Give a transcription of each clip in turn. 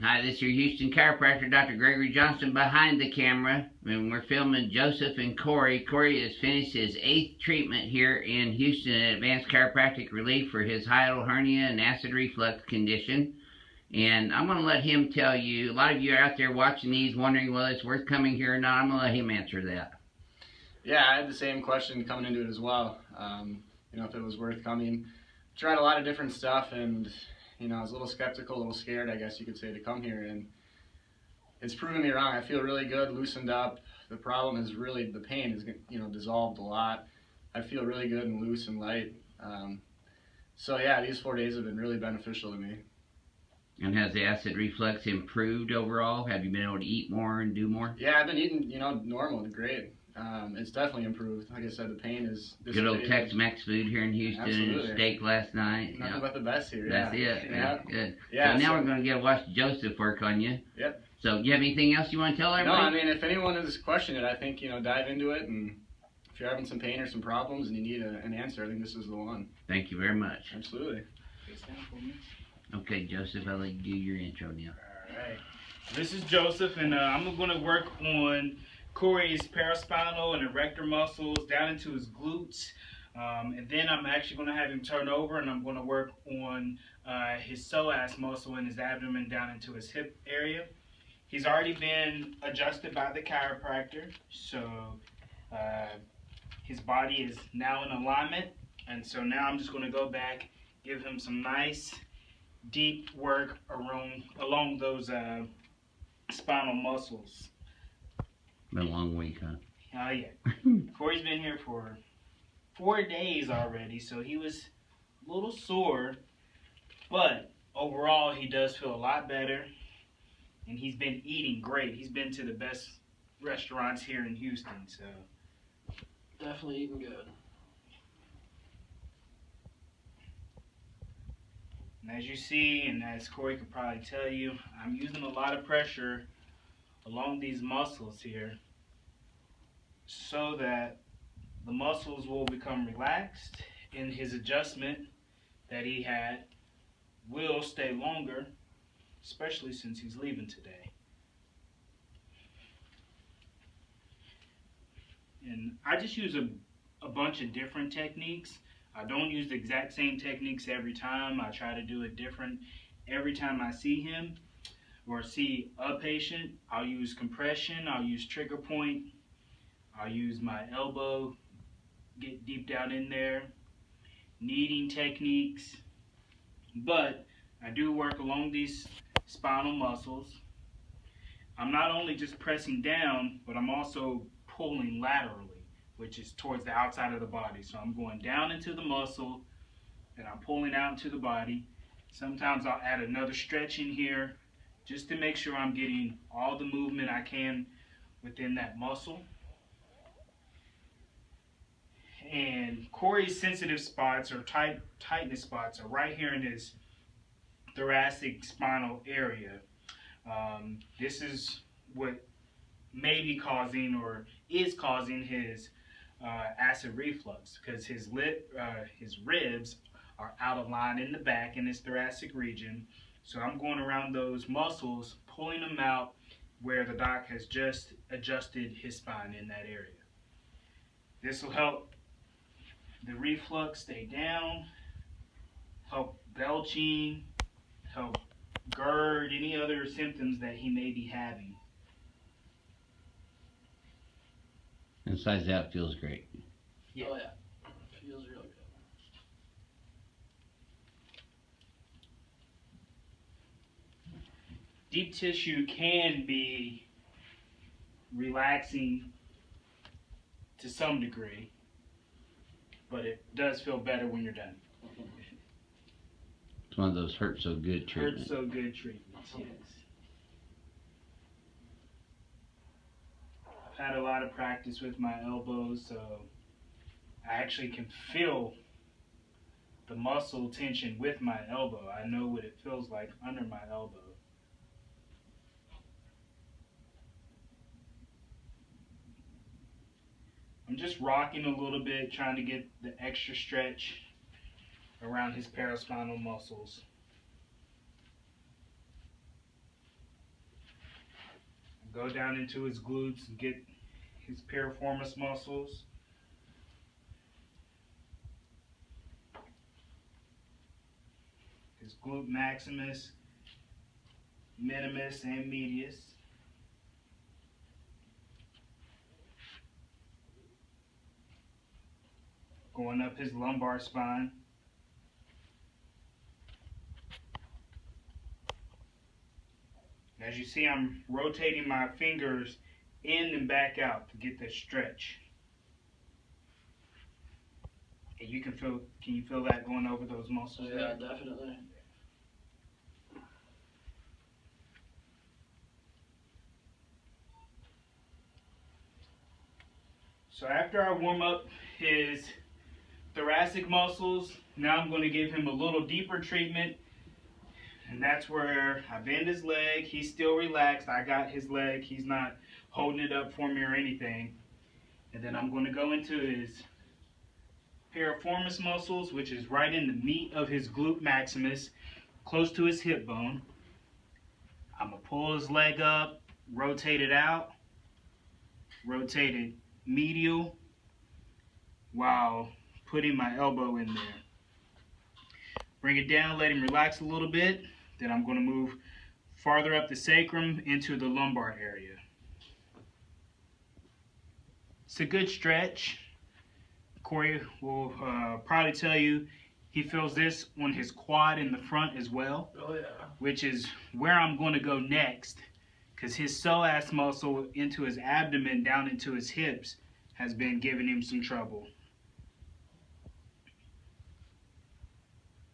Hi, this is your Houston chiropractor, Dr. Gregory Johnson, behind the camera. And we're filming Joseph and Corey. Corey has finished his 8th treatment here in Houston at Advanced Chiropractic Relief for his hiatal hernia and acid reflux condition. And I'm going to let him tell you, a lot of you are out there watching these wondering whether it's worth coming here or not. I'm going to let him answer that. Yeah, I had the same question coming into it as well. If it was worth coming. Tried a lot of different stuff, and I was a little skeptical, a little scared, I guess you could say, to come here, and it's proven me wrong. I feel really good, loosened up. The problem is really the pain is dissolved a lot. I feel really good and loose and light. So yeah, these 4 days have been really beneficial to me. And has the acid reflux improved overall? Have you been able to eat more and do more? Yeah, I've been eating, normal, great. It's definitely improved. Like I said, the pain is good old Tex-Mex food here in Houston. Absolutely. Steak last night. Nothing but the best here. That's yeah. it. Yeah. Good. Yeah, so now we're going to get to watch Joseph work on you. Yep. So, do you have anything else you want to tell everybody? No, I mean, if anyone is questioning it, I think, dive into it, and if you're having some pain or some problems and you need an answer, I think this is the one. Thank you very much. Absolutely. Okay, Joseph, I'll let you do your intro now. All right. This is Joseph, and I'm going to work on Corey's paraspinal and erector muscles down into his glutes. And then I'm actually going to have him turn over, and I'm going to work on his psoas muscle in his abdomen down into his hip area. He's already been adjusted by the chiropractor, so his body is now in alignment. And so now I'm just going to go back, give him some nice deep work along those spinal muscles. Been a long week, huh? Oh yeah. Corey's been here for 4 days already, so he was a little sore, but overall he does feel a lot better, and he's been eating great. He's been to the best restaurants here in Houston, so definitely eating good. And as you see, and as Corey could probably tell you, I'm using a lot of pressure along these muscles here so that the muscles will become relaxed, and his adjustment that he had will stay longer, especially since he's leaving today. And I just use a bunch of different techniques. I don't use the exact same techniques every time. I try to do it different every time I see him or see a patient. I'll use compression, I'll use trigger point, I'll use my elbow, get deep down in there, kneading techniques. But I do work along these spinal muscles. I'm not only just pressing down, but I'm also pulling laterally, which is towards the outside of the body. So I'm going down into the muscle, and I'm pulling out into the body. Sometimes I'll add another stretch in here just to make sure I'm getting all the movement I can within that muscle. And Corey's sensitive spots or tightness spots are right here in his thoracic spinal area. This is what may be causing or is causing his acid reflux, because his ribs are out of line in the back in his thoracic region. So I'm going around those muscles, pulling them out where the doc has just adjusted his spine in that area. This will help the reflux stay down, help belching, help GERD, any other symptoms that he may be having. And besides that, feels great. Yeah. Oh yeah, feels real good. Deep tissue can be relaxing to some degree, but it does feel better when you're done. It's one of those hurt so good treatments. Hurt so good treatments, yes. I've had a lot of practice with my elbows, so I actually can feel the muscle tension with my elbow. I know what it feels like under my elbow. I'm just rocking a little bit, trying to get the extra stretch around his paraspinal muscles. Go down into his glutes and get his piriformis muscles. His glute maximus, minimus, and medius. Going up his lumbar spine. As you see, I'm rotating my fingers in and back out to get this stretch. And you can you feel that going over those muscles Yeah, there? definitely. So after I warm up his thoracic muscles, now I'm going to give him a little deeper treatment. And that's where I bend his leg. He's still relaxed. I got his leg. He's not holding it up for me or anything. And then I'm going to go into his piriformis muscles, which is right in the meat of his glute maximus, close to his hip bone. I'm going to pull his leg up, rotate it out, rotate it medial, while putting my elbow in there. Bring it down, let him relax a little bit. Then I'm going to move farther up the sacrum into the lumbar area. It's a good stretch. Corey will probably tell you he feels this on his quad in the front as well. Oh yeah. Which is where I'm going to go next, because his psoas muscle into his abdomen down into his hips has been giving him some trouble.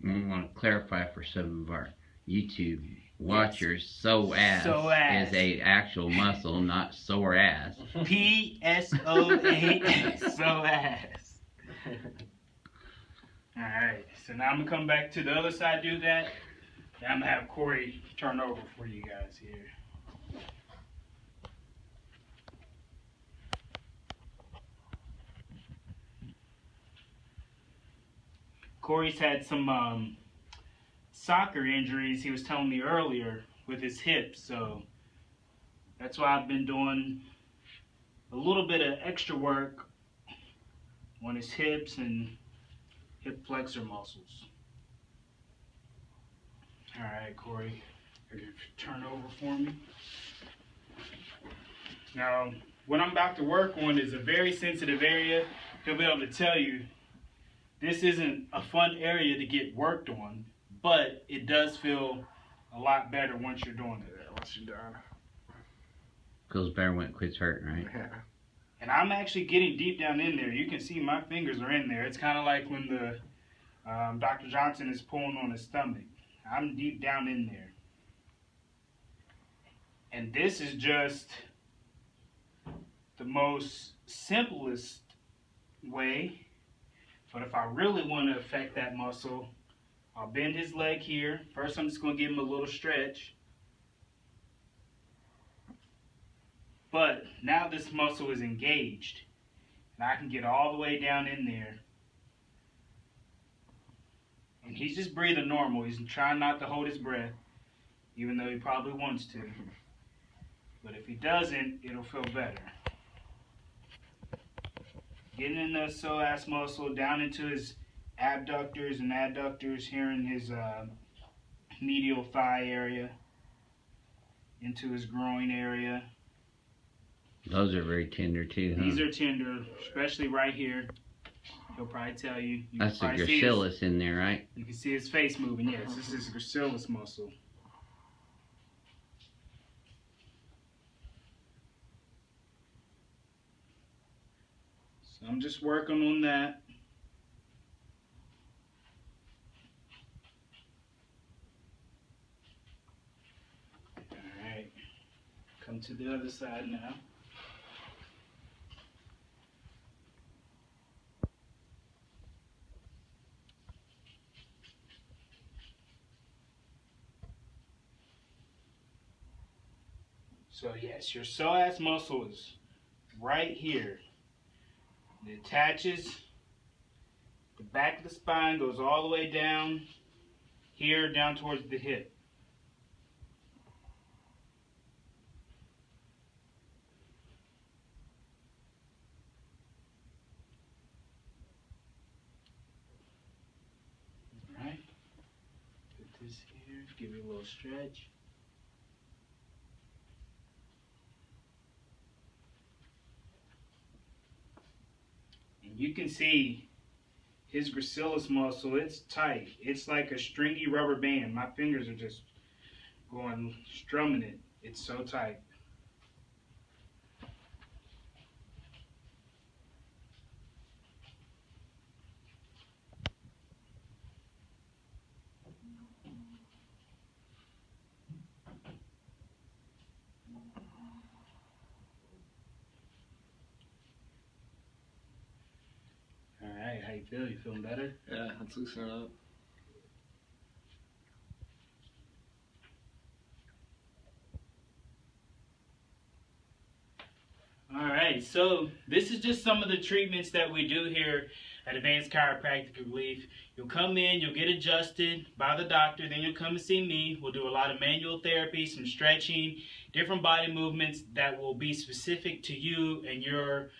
I want to clarify for some of our YouTube watchers, psoas is a actual muscle, not sore ass. P-S-O-A-S, psoas. Alright, so now I'm going to come back to the other side, do that. And I'm going to have Corey turn over for you guys here. Corey's had some soccer injuries he was telling me earlier with his hips, so that's why I've been doing a little bit of extra work on his hips and hip flexor muscles. Alright, Corey, turn over for me. Now, what I'm about to work on is a very sensitive area. He'll be able to tell you this isn't a fun area to get worked on, but it does feel a lot better once you're doing it. Yeah, once you're done. Feels better when it quits hurting, right? Yeah. And I'm actually getting deep down in there. You can see my fingers are in there. It's kind of like when the Dr. Johnson is pulling on his stomach. I'm deep down in there. And this is just the most simplest way. But if I really want to affect that muscle, I'll bend his leg here. First, I'm just going to give him a little stretch. But now this muscle is engaged. And I can get all the way down in there. And he's just breathing normal. He's trying not to hold his breath, even though he probably wants to. But if he doesn't, it'll feel better. Getting in the psoas muscle, down into his abductors and adductors here in his medial thigh area, into his groin area. Those are very tender too, huh? These are tender, especially right here. He'll probably tell you. That's the gracilis in there, right? You can see his face moving. Yes, this is gracilis muscle. So I'm just working on that. Alright. Come to the other side now. So yes, your psoas muscle is right here. It attaches. The back of the spine goes all the way down here, down towards the hip. this here. Give it a little stretch. And you can see his gracilis muscle, it's tight. It's like a stringy rubber band. My fingers are just going, strumming it. It's so tight. Alright, how you feel? You feeling better? Yeah, let's loosen it up. Alright, so this is just some of the treatments that we do here at Advanced Chiropractic Relief. You'll come in, you'll get adjusted by the doctor, then you'll come and see me. We'll do a lot of manual therapy, some stretching, different body movements that will be specific to you and your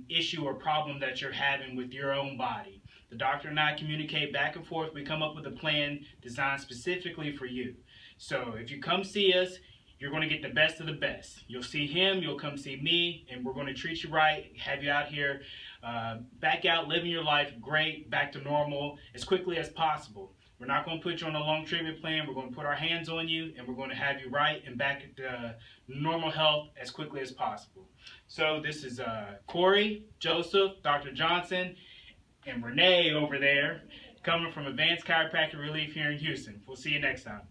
issue or problem that you're having with your own body. The doctor and I communicate back and forth. We come up with a plan designed specifically for you. So if you come see us, you're going to get the best of the best. You'll see him, you'll come see me, and we're going to treat you right, have you out here, back out, living your life great, back to normal as quickly as possible. We're not going to put you on a long treatment plan. We're going to put our hands on you, and we're going to have you right and back at normal health as quickly as possible. So this is Corey, Joseph, Dr. Johnson, and Renee over there, coming from Advanced Chiropractic Relief here in Houston. We'll see you next time.